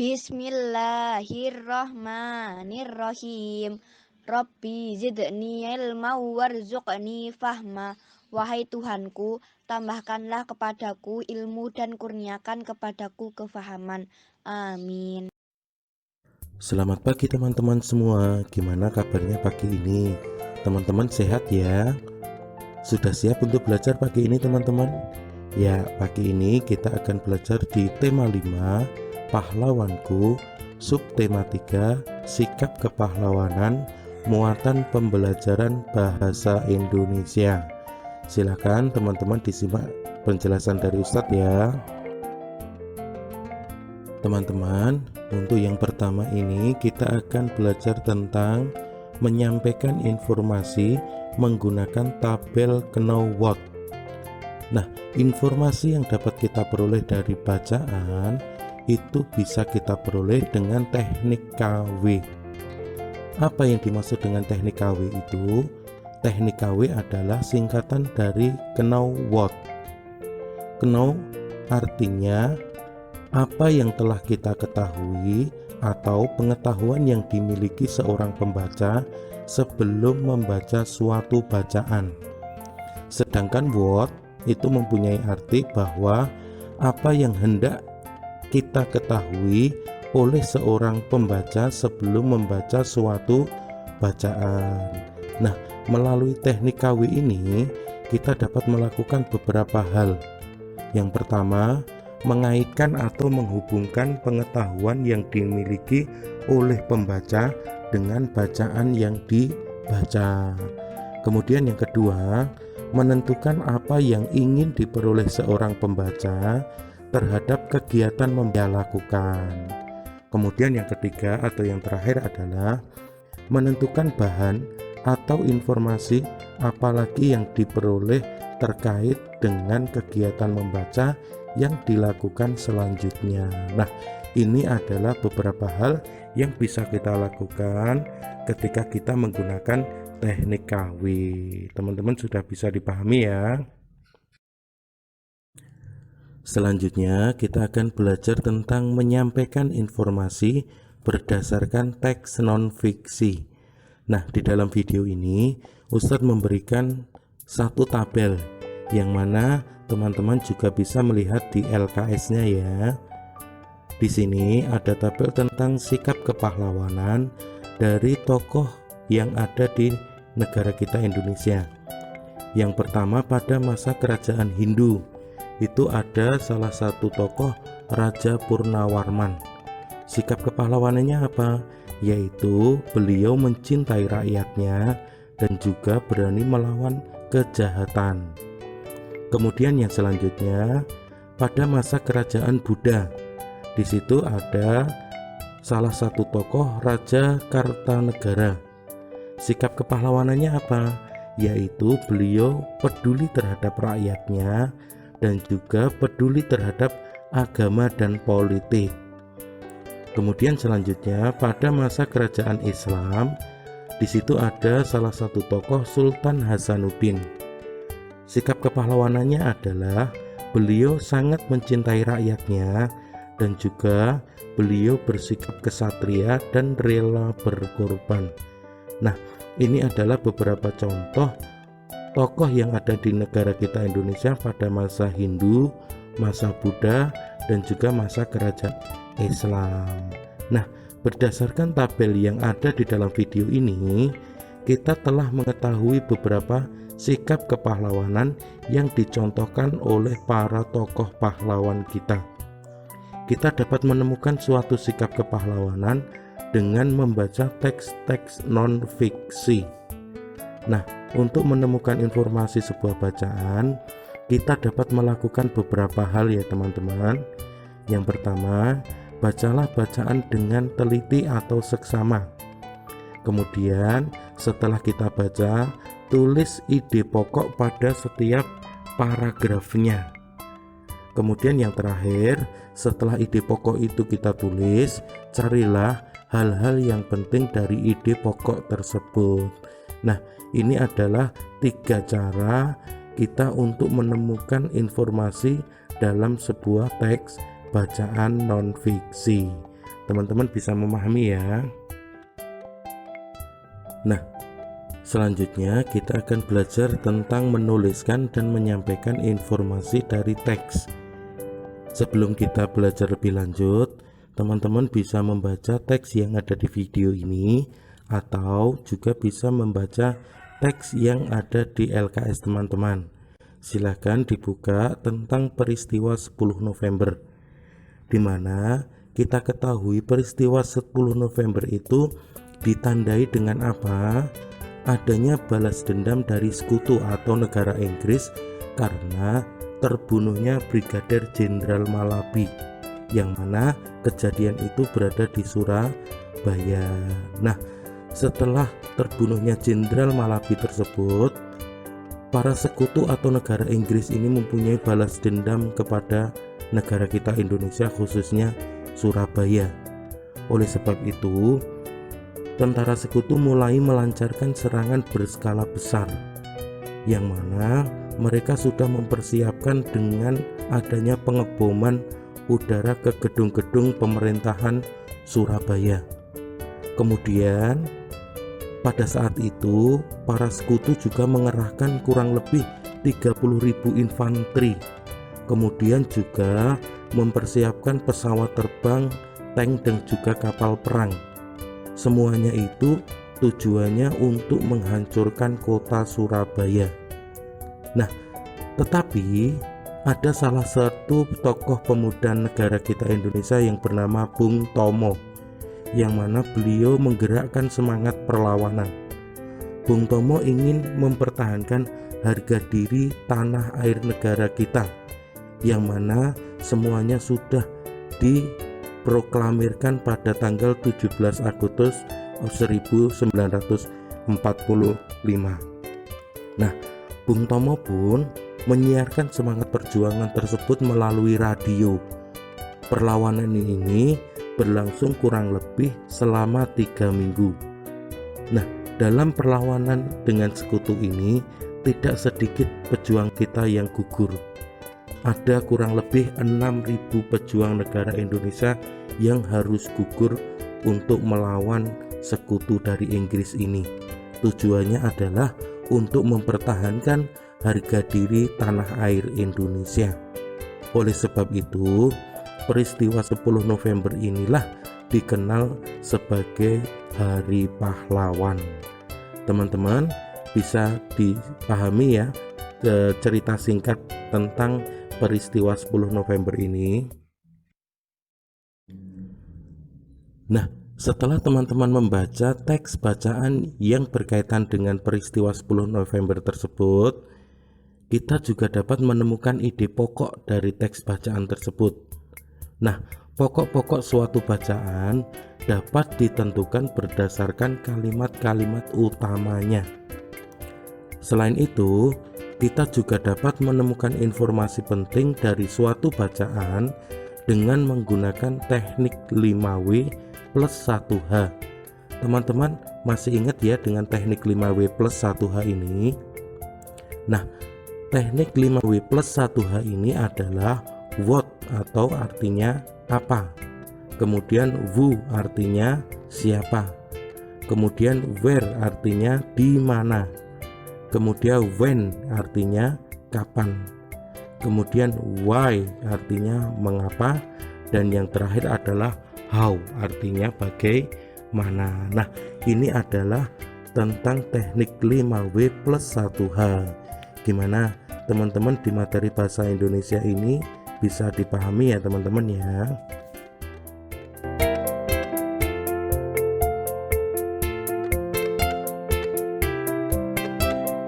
Bismillahirrahmanirrahim. Rabbi zidni ilma warzuqni fahma. Wahai Tuhanku, tambahkanlah kepadaku ilmu dan kurniakan kepadaku kefahaman. Amin. Selamat pagi teman-teman semua. Gimana kabarnya pagi ini? Teman-teman sehat ya? Sudah siap untuk belajar pagi ini teman-teman? Ya, pagi ini kita akan belajar di tema 5, pahlawanku, subtema 3, sikap kepahlawanan, muatan pembelajaran bahasa Indonesia. Silakan teman-teman disimak penjelasan dari Ustadz ya. Teman-teman, untuk yang pertama ini kita akan belajar tentang menyampaikan informasi menggunakan tabel Know What. Nah, informasi yang dapat kita peroleh dari bacaan itu bisa kita peroleh dengan teknik KW. Apa yang dimaksud dengan teknik KW itu? Teknik KW adalah singkatan dari Know What. Know artinya apa yang telah kita ketahui atau pengetahuan yang dimiliki seorang pembaca sebelum membaca suatu bacaan. Sedangkan what itu mempunyai arti bahwa apa yang hendak kita ketahui oleh seorang pembaca sebelum membaca suatu bacaan. Nah, melalui teknik KW ini kita dapat melakukan beberapa hal. Yang pertama, mengaitkan atau menghubungkan pengetahuan yang dimiliki oleh pembaca dengan bacaan yang dibaca. Kemudian yang kedua, menentukan apa yang ingin diperoleh seorang pembaca terhadap kegiatan yang dia lakukan. Kemudian yang ketiga atau yang terakhir adalah menentukan bahan atau informasi apalagi yang diperoleh terkait dengan kegiatan membaca yang dilakukan selanjutnya. Nah, ini adalah beberapa hal yang bisa kita lakukan ketika kita menggunakan teknik KW. Teman-teman sudah bisa dipahami ya. Selanjutnya kita akan belajar tentang menyampaikan informasi berdasarkan teks non-fiksi. Nah, di dalam video ini Ustadz memberikan satu tabel yang mana teman-teman juga bisa melihat di LKS-nya ya. Di sini ada tabel tentang sikap kepahlawanan dari tokoh yang ada di negara kita Indonesia. Yang pertama, pada masa kerajaan Hindu itu ada salah satu tokoh Raja Purnawarman. Sikap kepahlawanannya apa? Yaitu beliau mencintai rakyatnya dan juga berani melawan kejahatan. Kemudian yang selanjutnya, pada masa kerajaan Buddha, di situ ada salah satu tokoh Raja Kartanegara. Sikap kepahlawanannya apa? Yaitu beliau peduli terhadap rakyatnya dan juga peduli terhadap agama dan politik. Kemudian selanjutnya, pada masa kerajaan Islam, di situ ada salah satu tokoh Sultan Hasanuddin. Sikap kepahlawanannya adalah beliau sangat mencintai rakyatnya dan juga beliau bersikap kesatria dan rela berkorban. Nah, ini adalah beberapa contoh tokoh yang ada di negara kita Indonesia pada masa Hindu, masa Buddha, dan juga masa kerajaan Islam. Nah, berdasarkan tabel yang ada di dalam video ini, kita telah mengetahui beberapa sikap kepahlawanan yang dicontohkan oleh para tokoh pahlawan kita. Kita dapat menemukan suatu sikap kepahlawanan dengan membaca teks-teks non-fiksi. Nah, untuk menemukan informasi sebuah bacaan, kita dapat melakukan beberapa hal ya teman-teman. Yang pertama, bacalah bacaan dengan teliti atau seksama. Kemudian setelah kita baca, tulis ide pokok pada setiap paragrafnya. Kemudian yang terakhir, setelah ide pokok itu kita tulis, carilah hal-hal yang penting dari ide pokok tersebut. Nah, ini adalah 3 cara kita untuk menemukan informasi dalam sebuah teks bacaan non-fiksi. teman-teman bisa memahami ya. Nah, selanjutnya kita akan belajar tentang menuliskan dan menyampaikan informasi dari teks. Sebelum kita belajar lebih lanjut, teman-teman bisa membaca teks yang ada di video ini, atau juga bisa membaca teks yang ada di LKS teman-teman. Silahkan dibuka tentang peristiwa 10 November, di mana kita ketahui peristiwa 10 November itu ditandai dengan apa? Adanya balas dendam dari sekutu atau negara Inggris karena terbunuhnya Brigadir Jenderal Malabi, yang mana kejadian itu berada di Surabaya. Nah, setelah terbunuhnya Jenderal Malabi tersebut, para sekutu atau negara Inggris ini mempunyai balas dendam kepada negara kita Indonesia, khususnya Surabaya. Oleh sebab itu, tentara sekutu mulai melancarkan serangan berskala besar, yang mana mereka sudah mempersiapkan dengan adanya pengeboman udara ke gedung-gedung pemerintahan Surabaya. Kemudian pada saat itu para sekutu juga mengerahkan kurang lebih 30.000 infanteri, kemudian juga mempersiapkan pesawat terbang, tank, dan juga kapal perang. Semuanya itu tujuannya untuk menghancurkan kota Surabaya. Nah, tetapi ada salah satu tokoh pemuda negara kita Indonesia yang bernama Bung Tomo, yang mana beliau menggerakkan semangat perlawanan. Bung Tomo ingin mempertahankan harga diri tanah air negara kita, yang mana semuanya sudah diproklamirkan pada tanggal 17 Agustus 1945. Nah, Bung Tomo pun menyiarkan semangat perjuangan tersebut melalui radio. Perlawanan ini berlangsung kurang lebih selama 3 minggu. Nah, dalam perlawanan dengan sekutu ini tidak sedikit pejuang kita yang gugur. Ada kurang lebih 6.000 pejuang negara Indonesia yang harus gugur untuk melawan sekutu dari Inggris ini. Tujuannya adalah untuk mempertahankan harga diri tanah air Indonesia. Oleh sebab itu, peristiwa 10 November inilah dikenal sebagai Hari Pahlawan. Teman-teman bisa dipahami ya cerita singkat tentang peristiwa 10 November ini. Nah, setelah teman-teman membaca teks bacaan yang berkaitan dengan peristiwa 10 November tersebut, kita juga dapat menemukan ide pokok dari teks bacaan tersebut. Nah, pokok-pokok suatu bacaan dapat ditentukan berdasarkan kalimat-kalimat utamanya. Selain itu, kita juga dapat menemukan informasi penting dari suatu bacaan dengan menggunakan teknik 5W plus 1H. Teman-teman masih ingat ya dengan teknik 5W plus 1H ini? Nah, teknik 5W plus 1H ini adalah what atau artinya apa, kemudian who artinya siapa, kemudian where artinya di mana, kemudian when artinya kapan, kemudian why artinya mengapa, dan yang terakhir adalah how artinya bagaimana. Nah, ini adalah tentang teknik 5W plus 1H. Gimana teman-teman di materi bahasa Indonesia ini bisa dipahami ya teman-teman ya?